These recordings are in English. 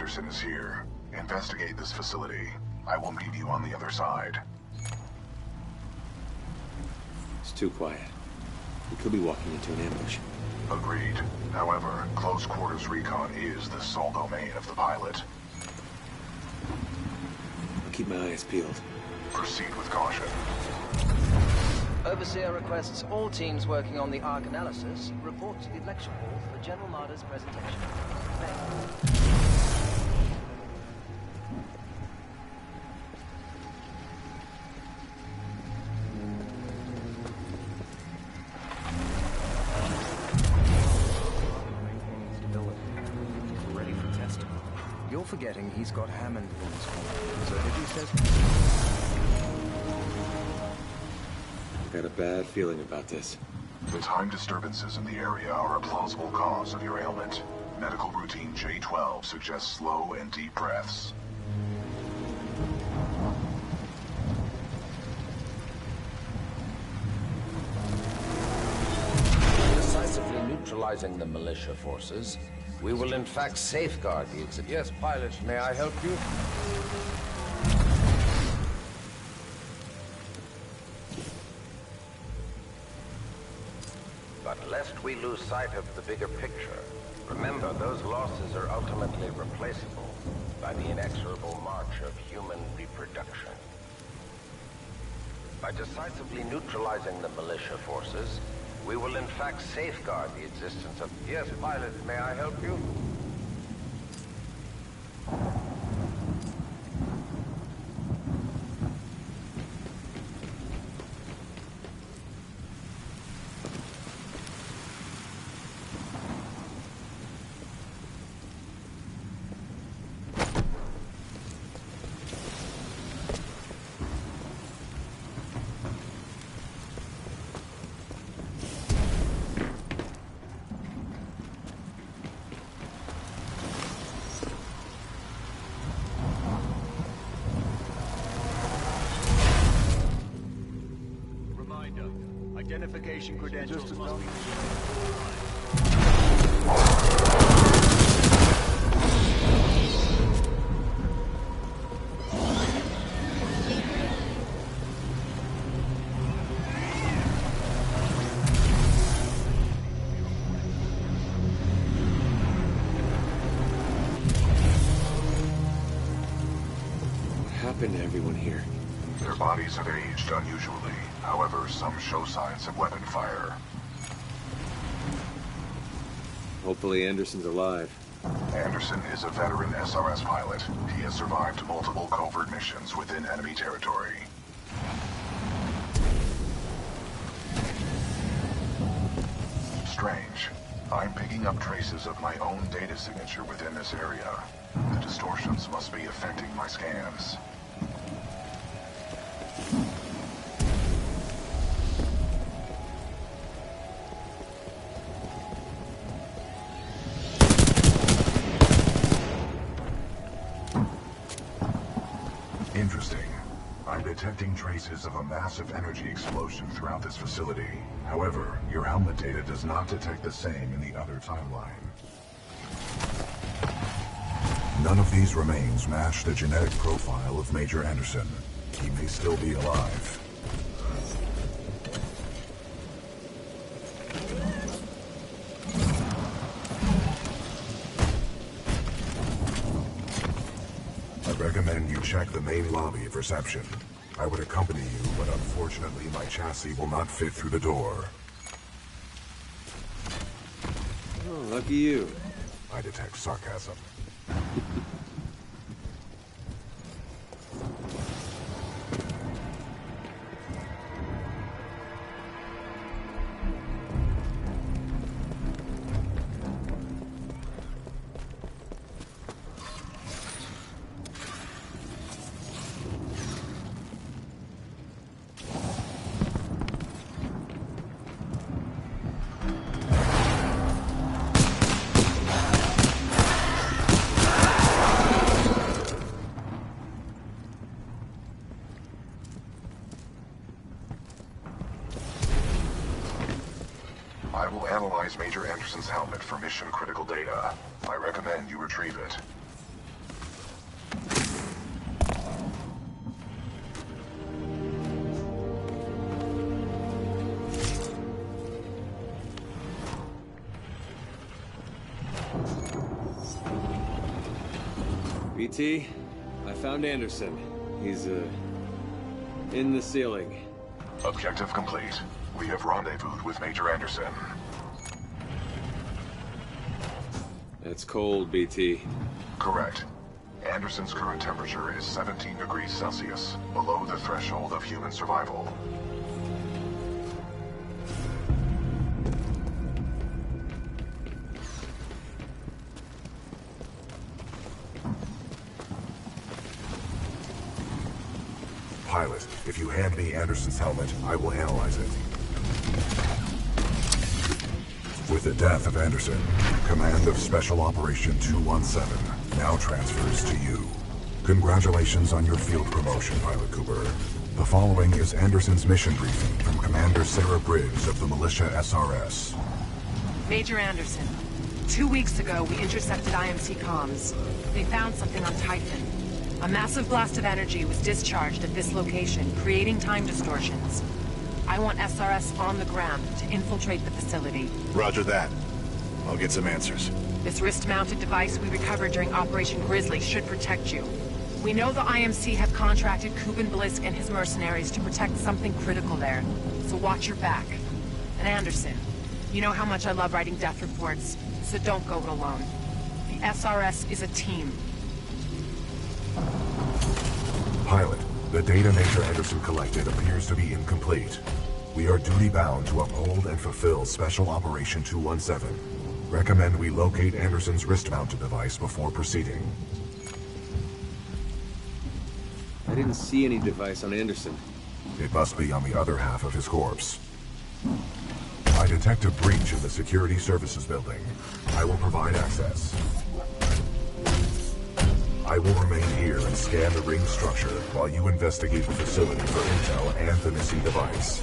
Anderson is here. Investigate this facility. I will meet you on the other side. It's too quiet. We could be walking into an ambush. Agreed. However, close quarters recon is the sole domain of the pilot. I'll keep my eyes peeled. Proceed with caution. Overseer requests all teams working on the Ark analysis report to the lecture hall for General Marder's presentation. Thank you. You're forgetting he's got Hammond in his corner. So if he says... I've got a bad feeling about this. The time disturbances in the area are a plausible cause of your ailment. Medical routine J12 suggests slow and deep breaths. Decisively neutralizing the militia forces, we will in fact safeguard the exit. Yes, pilot, may I help you? But lest we lose sight of the bigger picture, remember those losses are ultimately replaceable by the inexorable march of human reproduction. By decisively neutralizing the militia forces, we will in fact safeguard the existence of... Yes, pilot, may I help you? Identification credentials must be... What happened to everyone here? Their bodies have aged unusually. However, some show signs of weapon fire. Hopefully Anderson's alive. Anderson is a veteran SRS pilot. He has survived multiple covert missions within enemy territory. Strange. I'm picking up traces of my own data signature within this area. The distortions must be affecting my scans. Interesting. I'm detecting traces of a massive energy explosion throughout this facility. However, your helmet data does not detect the same in the other timeline. None of these remains match the genetic profile of Major Anderson. He may still be alive. I recommend you check the main lobby of reception. I would accompany you, but unfortunately my chassis will not fit through the door. Oh, lucky you. I detect sarcasm. I will analyze Major Anderson's helmet for mission-critical data. I recommend you retrieve it. BT, I found Anderson. He's, in the ceiling. Objective complete. We have rendezvoused with Major Anderson. That's cold, BT. Correct. Anderson's current temperature is 17 degrees Celsius, below the threshold of human survival. Pilot, if you hand me Anderson's helmet, I will analyze it. With the death of Anderson, command of Special Operation 217 now transfers to you. Congratulations on your field promotion, Pilot Cooper. The following is Anderson's mission briefing from Commander Sarah Briggs of the Militia SRS. Major Anderson, 2 weeks ago we intercepted IMC comms. They found something on Titan. A massive blast of energy was discharged at this location, creating time distortions. I want SRS on the ground to infiltrate the facility. Roger that. I'll get some answers. This wrist-mounted device we recovered during Operation Grizzly should protect you. We know the IMC have contracted Kuben Blisk and his mercenaries to protect something critical there, so watch your back. And Anderson, you know how much I love writing death reports, so don't go it alone. The SRS is a team. Pilot, the data Major Anderson collected appears to be incomplete. We are duty-bound to uphold and fulfill Special Operation 217. Recommend we locate Anderson's wrist-mounted device before proceeding. I didn't see any device on Anderson. It must be on the other half of his corpse. I detect a breach in the Security Services building. I will provide access. I will remain here and scan the ring structure while you investigate the facility for intel and the missing device.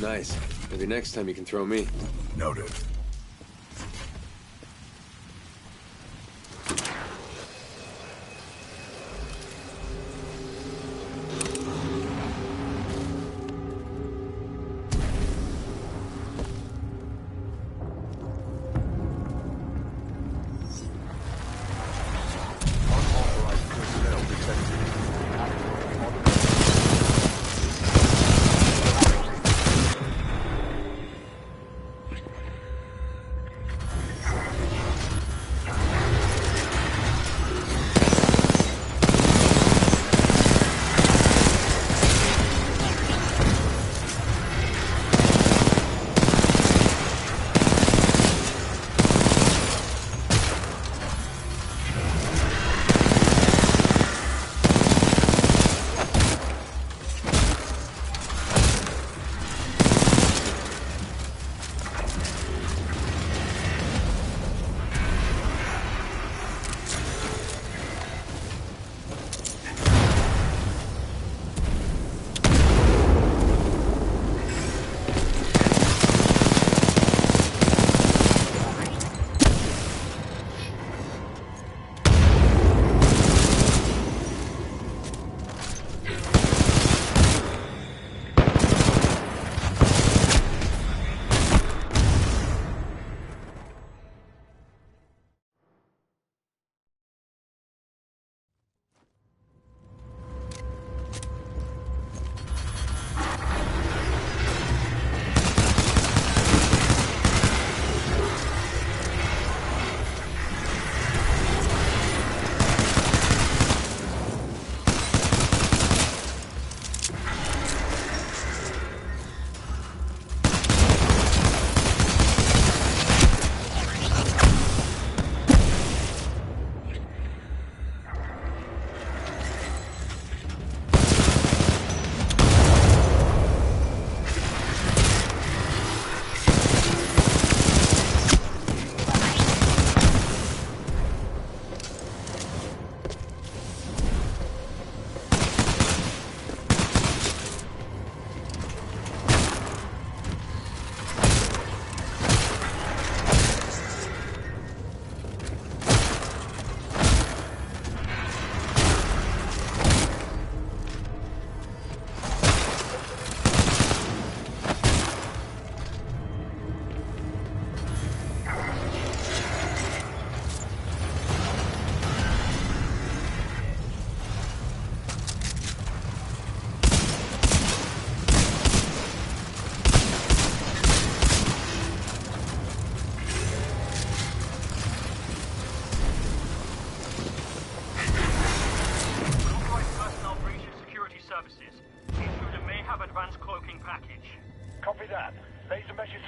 Nice. Maybe next time you can throw me. Noted.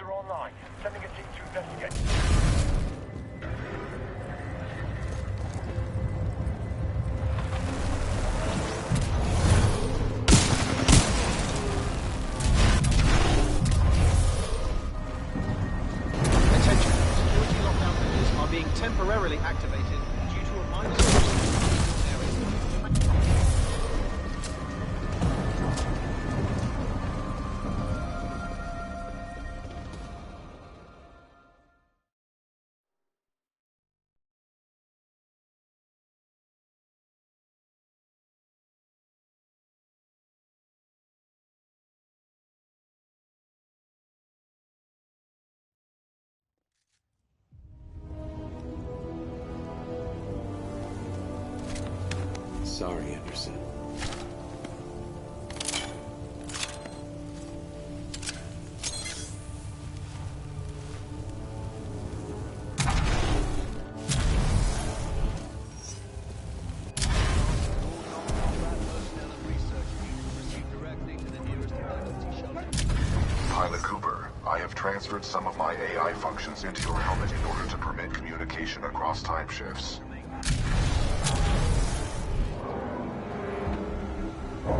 are online. Sending a team to investigate. Attention, security lockdown measures are being temporarily activated due to a minor Sorry, Anderson. Pilot Cooper, I have transferred some of my AI functions into your helmet in order to permit communication across time shifts. We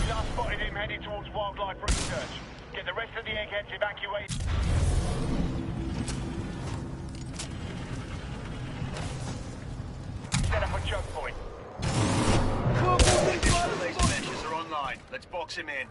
last spotted him heading towards wildlife research. Get the rest of the eggheads evacuated. Set up a choke point. These measures are online. Let's box him in.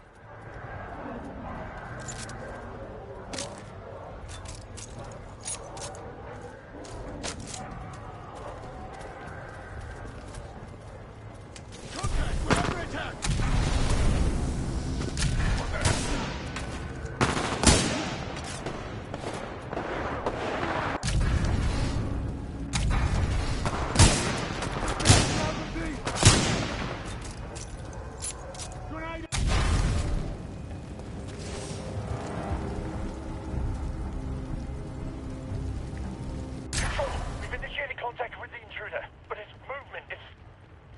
We've initiated contact with the intruder, but his movement is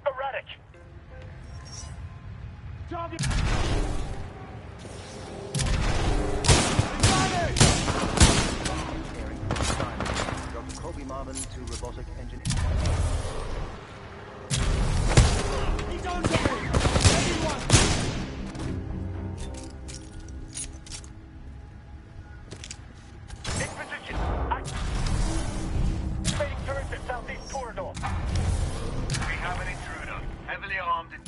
erratic. Target! Dr. Colby Marvin to robotic engineer. He's on to me! Anyone! In position! Activating turrets at southeast corridor. We have an intruder. Heavily armed and...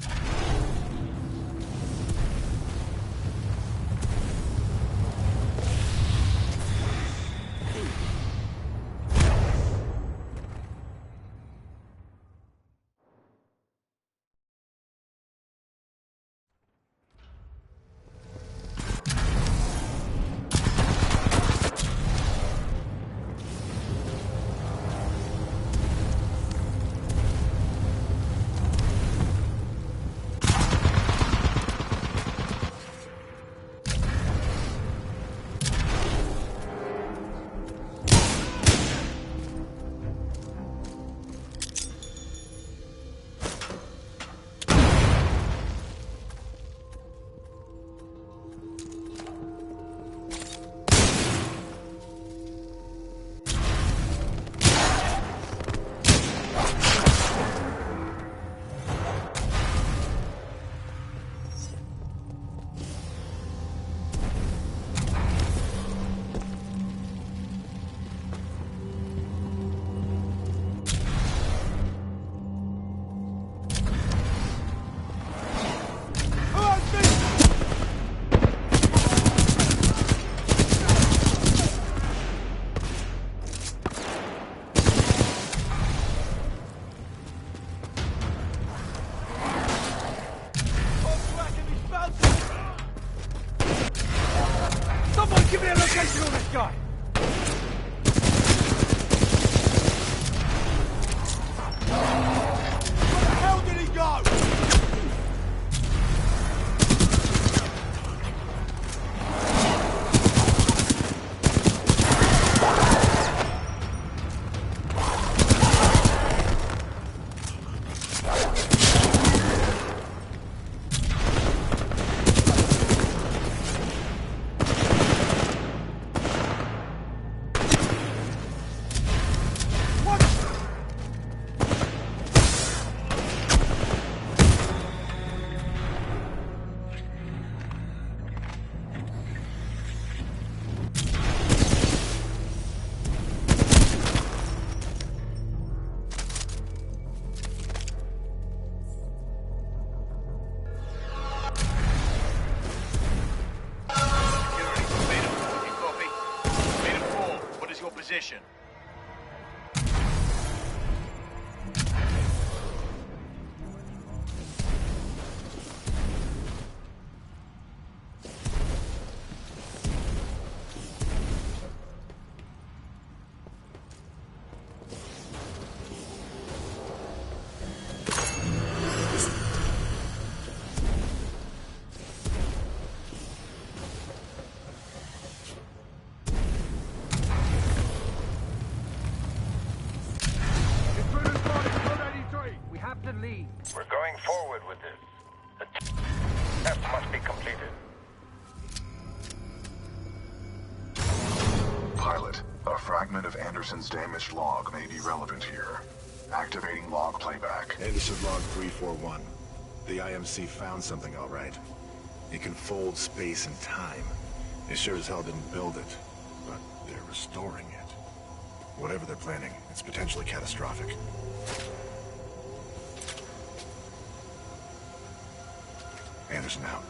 Someone give me a location on this guy! Where the hell did he go? position. We're going forward with this. The test must be completed. Pilot, a fragment of Anderson's damaged log may be relevant here. Activating log playback. Anderson log 341. The IMC found something all right. It can fold space and time. They sure as hell didn't build it, but they're restoring it. Whatever they're planning, it's potentially catastrophic. Anderson out.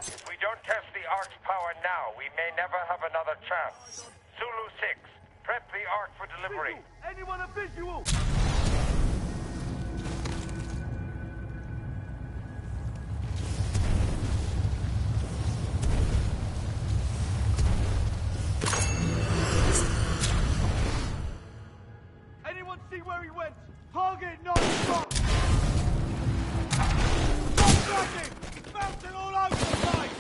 If we don't test the Ark's power now, we may never have another chance. Zulu 6, prep the Ark for delivery. Anyone a visual? Anyone see where he went? Target not shot! Stop tracking! Bouncing all over the place!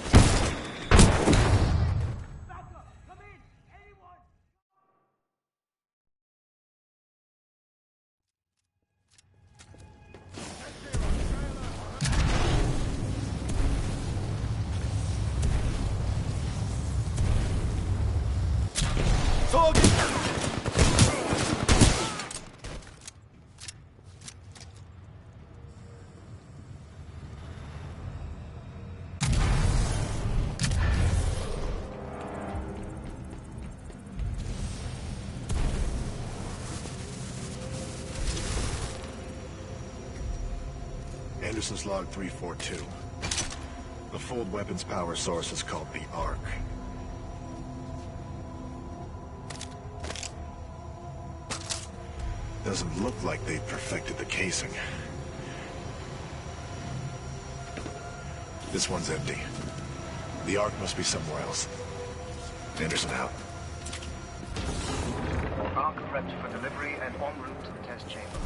Backup! Come in! Anyone! Anderson's log 342. The full weapons power source is called the Ark. Doesn't look like they've perfected the casing. This one's empty. The Ark must be somewhere else. Anderson out. Ark prepped for delivery and en route to the test chamber.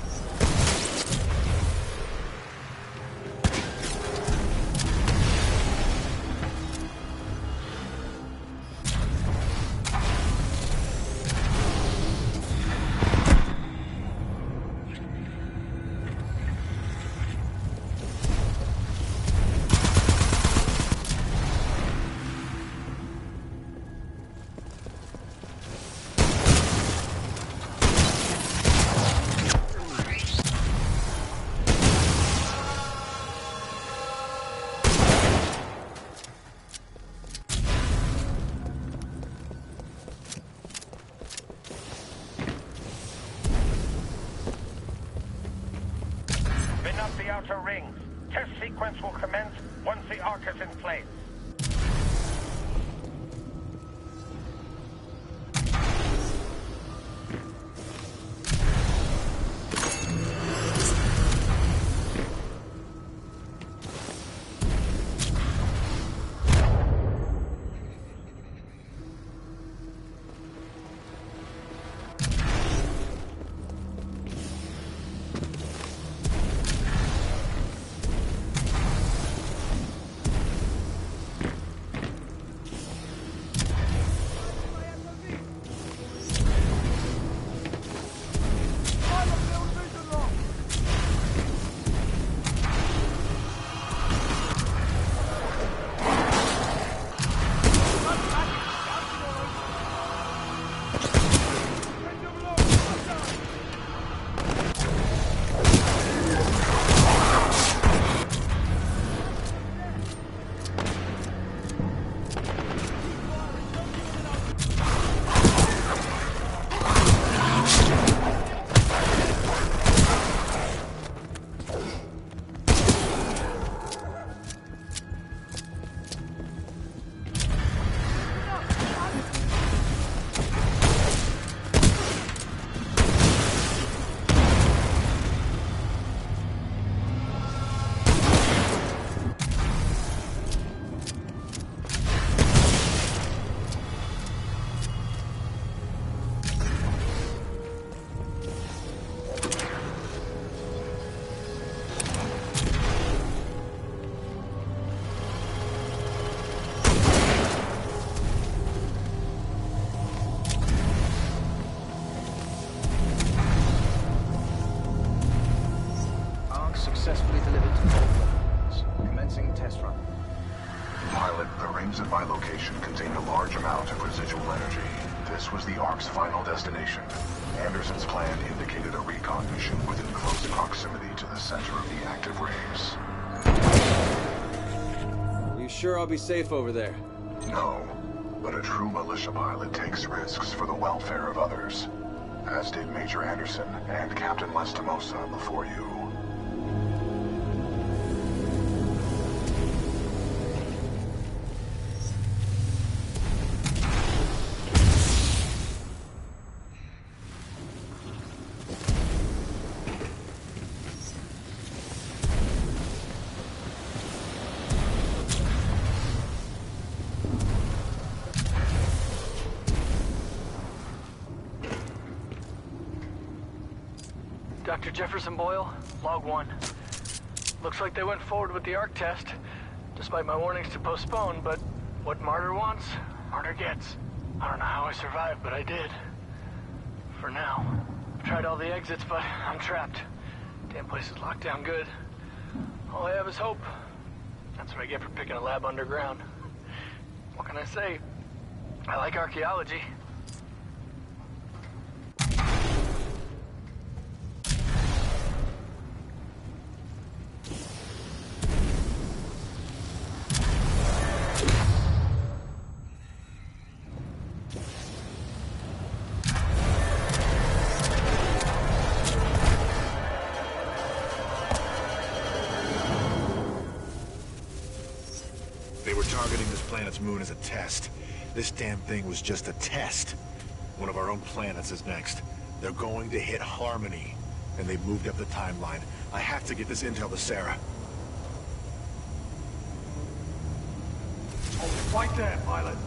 Spin up the outer rings. Test sequence will commence once the Ark is in place. Pilot, the rings at my location contained a large amount of residual energy. This was the Ark's final destination. Anderson's plan indicated a recon mission within close proximity to the center of the active rings. You sure I'll be safe over there? No, but a true militia pilot takes risks for the welfare of others. As did Major Anderson and Captain Lastimosa before you. Dr. Jefferson Boyle, Log 1. Looks like they went forward with the Arc test, despite my warnings to postpone, but what Martyr wants, Martyr gets. I don't know how I survived, but I did. For now. I've tried all the exits, but I'm trapped. Damn place is locked down good. All I have is hope. That's what I get for picking a lab underground. What can I say? I like archaeology. They were targeting this planet's moon as a test. This damn thing was just a test. One of our own planets is next. They're going to hit Harmony, and they've moved up the timeline. I have to get this intel to Sarah. Hold right there, pilot.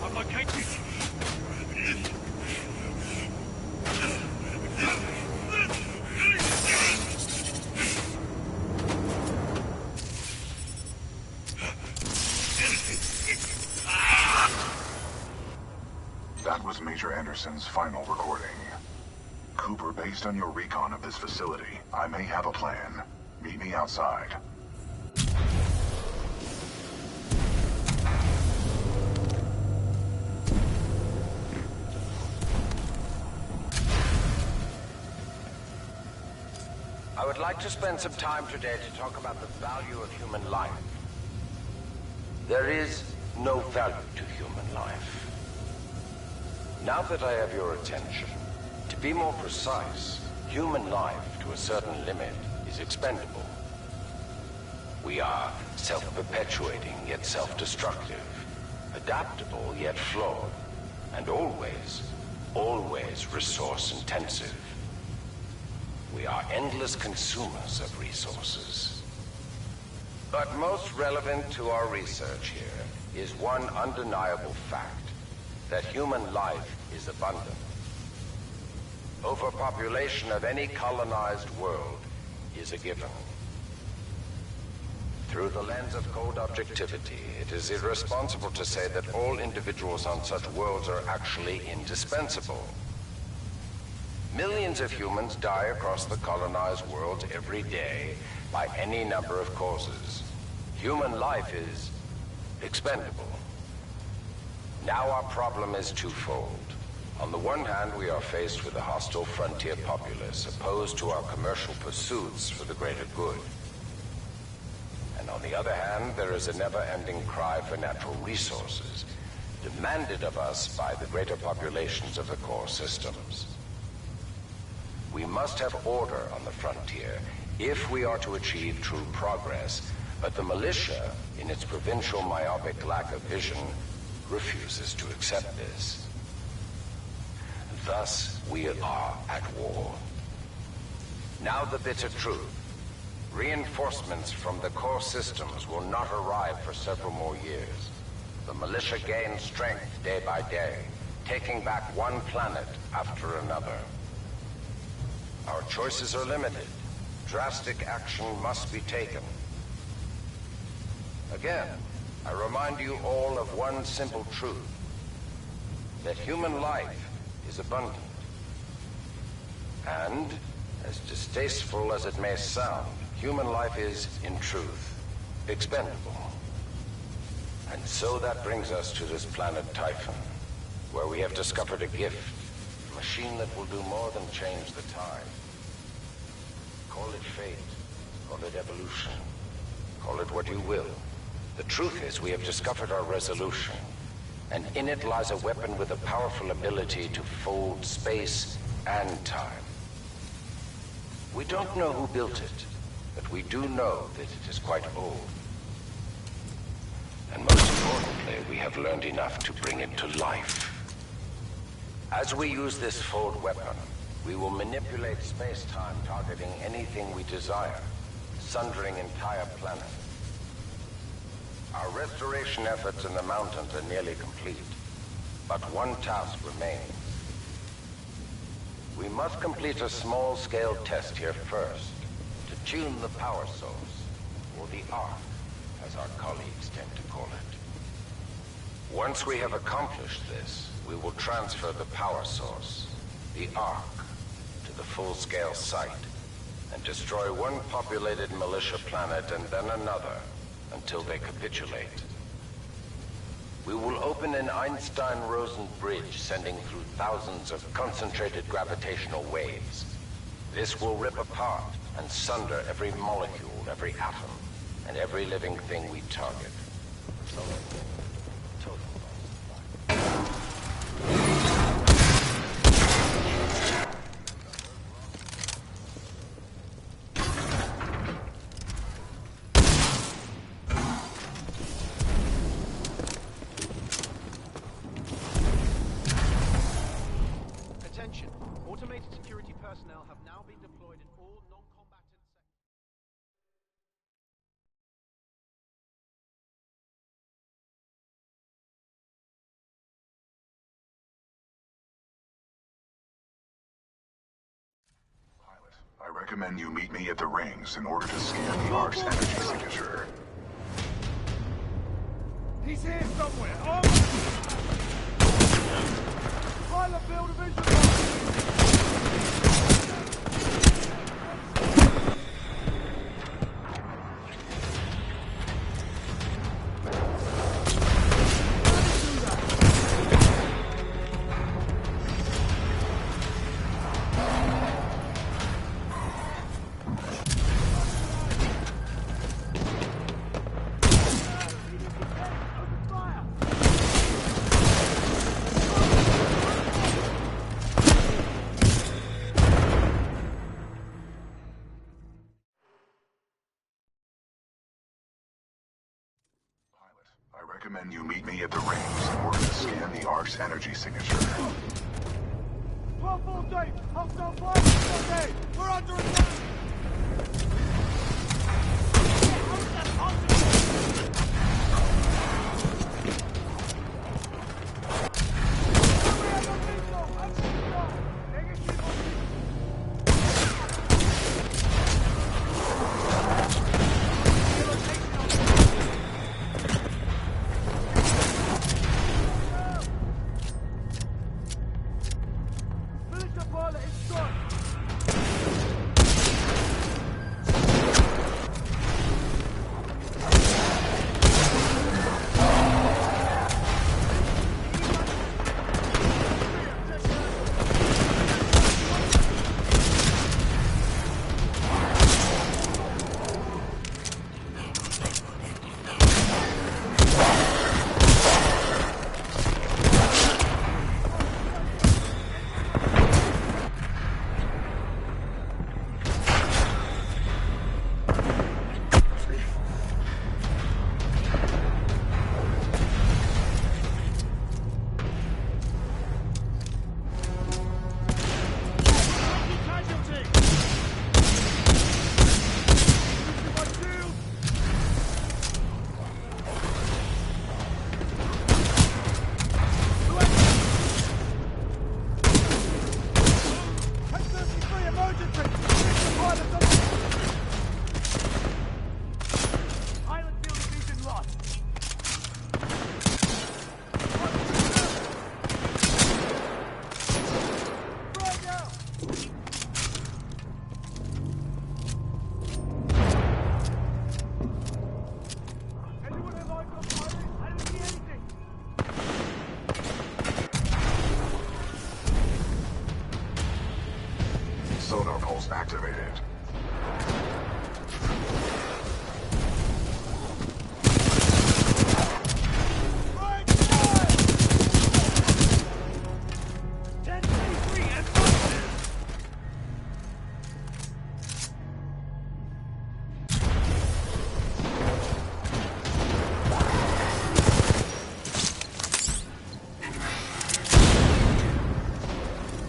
I've located you. That was Major Anderson's final recording. Cooper, based on your recon of this facility, I may have a plan. Meet me outside. I would like to spend some time today to talk about the value of human life. There is no value to human life. Now that I have your attention, to be more precise, human life to a certain limit is expendable. We are self-perpetuating yet self-destructive, adaptable yet flawed, and always resource-intensive. We are endless consumers of resources. But most relevant to our research here is one undeniable fact, that human life is abundant. Overpopulation of any colonized world is a given. Through the lens of cold objectivity, it is irresponsible to say that all individuals on such worlds are actually indispensable. Millions of humans die across the colonized world every day by any number of causes. Human life is expendable. Now our problem is twofold. On the one hand, we are faced with a hostile frontier populace opposed to our commercial pursuits for the greater good. And on the other hand, there is a never-ending cry for natural resources, demanded of us by the greater populations of the core systems. We must have order on the frontier if we are to achieve true progress, but the militia, in its provincial myopic lack of vision, refuses to accept this. Thus, we are at war. Now the bitter truth. Reinforcements from the core systems will not arrive for several more years. The militia gains strength day by day, taking back one planet after another. Our choices are limited. Drastic action must be taken. Again, I remind you all of one simple truth, that human life is abundant. And, as distasteful as it may sound, human life is, in truth, expendable. And so that brings us to this planet Typhon, where we have discovered a gift, a machine that will do more than change the tide. Call it fate, call it evolution, call it what you will. The truth is we have discovered our resolution, and in it lies a weapon with a powerful ability to fold space and time. We don't know who built it, but we do know that it is quite old. And most importantly, we have learned enough to bring it to life. As we use this fold weapon, we will manipulate space-time, targeting anything we desire, sundering entire planets. Our restoration efforts in the mountains are nearly complete, but one task remains. We must complete a small-scale test here first, to tune the power source, or the Ark, as our colleagues tend to call it. Once we have accomplished this, we will transfer the power source, the Ark, to the full-scale site, and destroy one populated militia planet and then another, until they capitulate. We will open an Einstein-Rosen bridge sending through thousands of concentrated gravitational waves. This will rip apart and sunder every molecule, every atom, and every living thing we target. Attention. Automated security personnel have now been deployed in all non-combatant sectors. Pilot, I recommend you meet me at the rings in order to scan the Ark's energy signature. He's here somewhere. Oh! Pilot, build a visual. I recommend you meet me at the rings in order to scan the Ark's energy signature. 12-4 deep. Hostile fire. Okay. We're under attack. Militia pilot is shot. activated.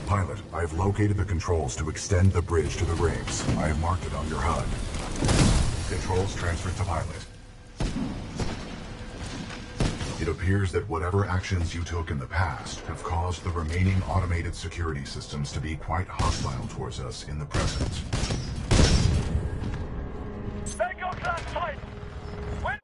Pilot, I have located the controls to extend the bridge to the rings. I have marked it on your HUD. Controls transferred to pilot. It appears that whatever actions you took in the past have caused the remaining automated security systems to be quite hostile towards us in the present. There goes that fight! When...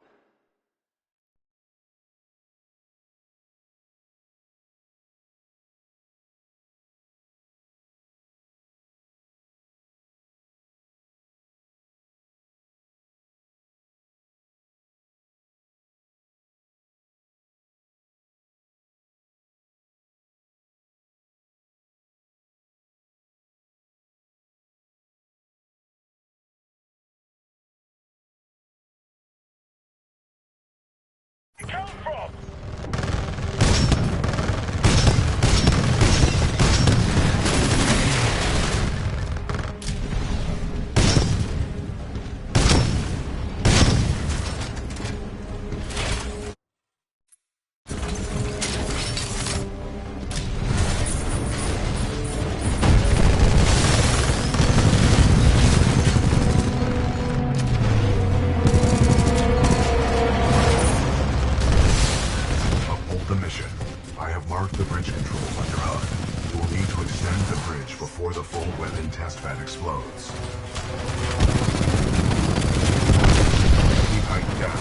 come from? Uphold the mission. I have marked the bridge controls on your HUD. You will need to extend the bridge before the full weapon test bed explodes. Keep height down.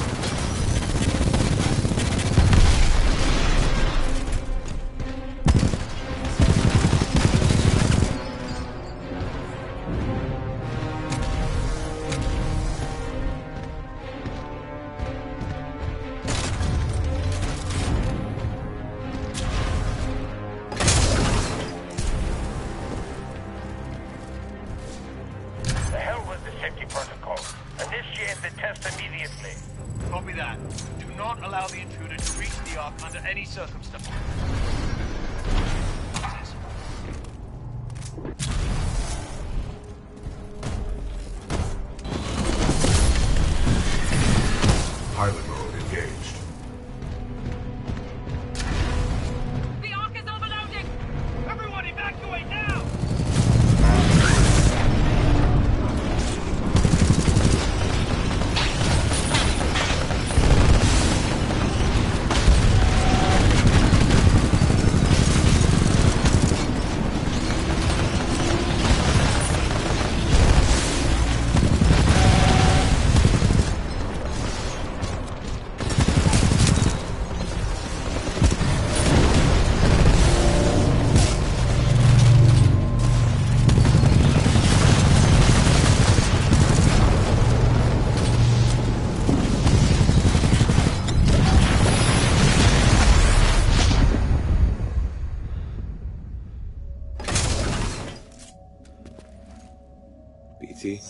The hell with the safety protocol. Initiate the test immediately. Copy that. Do not allow the intruder to reach the Ark under any circumstance. Pilot mode engaged. The Ark is overloading! Everyone evacuate now! BT?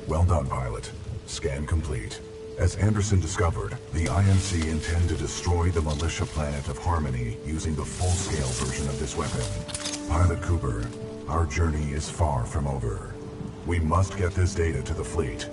Well done, pilot. Scan complete. As Anderson discovered, the IMC intend to destroy the militia planet of Harmony using the full-scale version of this weapon. Pilot Cooper, our journey is far from over. We must get this data to the fleet.